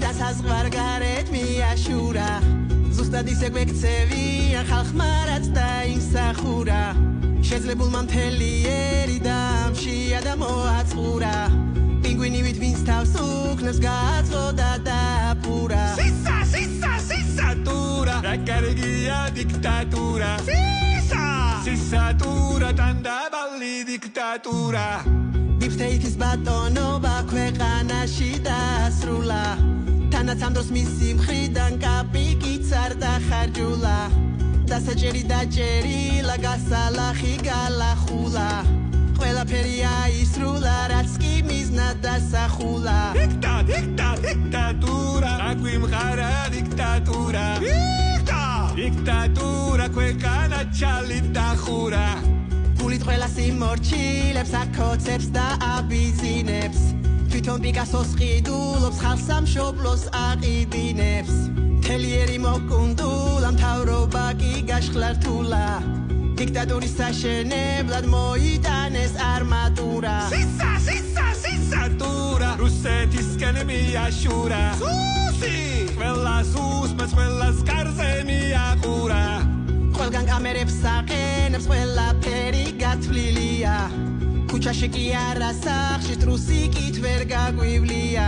და საზღვარგარეთ მიაშურა ზუსტად ისე გვექცევიან ხალხმა რაც დაიმსახურა შეძლებულმა მთელი ერი დამშია და მოაწურა პინგვინივით ვინც თავს უქნებს გააწყო და დაპურა სისატურა რა კარგია დიქტატურა სისატურა ტანდაბალი დიქტატურა დიპსტეითის ბატონობა ქვეყანაში დასრულა თანაც ამ დროს მისი მხრიდან კაპიკიც არ დახარჯულა დასაჭერი დაჭერილა გასალახი გალახულა ყველაფერი აისრულა რაც კი მიზნად დასახულა დიქტატურა რა გვიმღარა დიქტატურა დიქტატურა ქვეყანა ჩალით დახურა გულით ყველა სიმორჩილებს აკოცებს და აბიზინებს თვითონ პიკასოს ყიდულობს ხალხს სამშობლოს აყიდინებს თელიერი მოკუნდულა მთავრობა კი გაშხლართულა დიქტატურის საშენებლად მოიტანეს არმატურა სისატურა რუსეთისკენ მიაშურა ყველა სუსმეს ყველას კარზე მიაყურა ყველგან კამერებს აყენებს ყველაფერი გათვლილია ქუჩაში კი არა სახლში ტრუსიკით ვერ გაგვივლია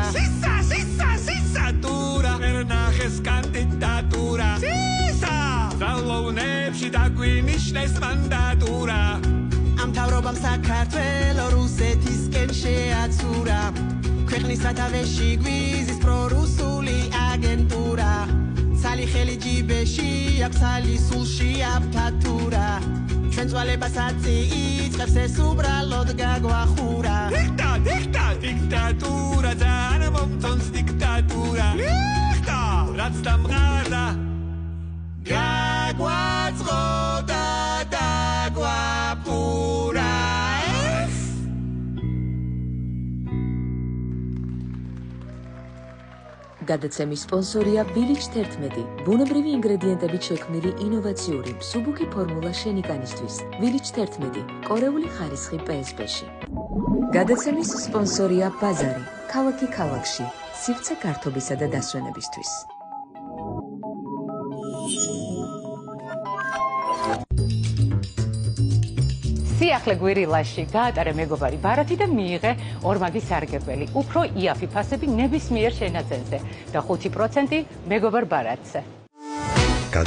სისატურა ვერ ნახეს კანდიდატურა ძალოვნებში დაგვინიშნეს მანდატურა ამ მთავრობამ საქართველო რუსეთისკენ შეაცურა ქვეყნის სათავეში გვიზის პრორუსული აგენტურა ცალი ხელი ჯიბეში აქვს ცალი სულში აფთათურა ჩვენ წვალებასაც იწყებს ეს უბრალოდ გაგვახურა დიქტატურა ძალიან მომწონს დიქტატურა რაც დამყარდა გაგვაწყო და დაგვაფურა გადაცემის სპონსორია ბილიჩ 11, ბუნებრივი ინგრედიენტებით შექმნილი ინოვაციური მსუბუქი ფორმულა შენიკანისთვის. ბილიჩ 11, კორეული ხარისხი PSB-ში. გადაცემის სპონსორია ბაზარი, ქალაქი ქალაქში, სივრცე გართობისა და დასვენებისთვის. სიახლე გვირილაში გაატარე მეგობარი ბარათი და მიიღე ორმაგი სარგებელი. უფრო იაფი ფასები ნებისმიერ შენაძენზე და 5% მეგობარ ბარათზე.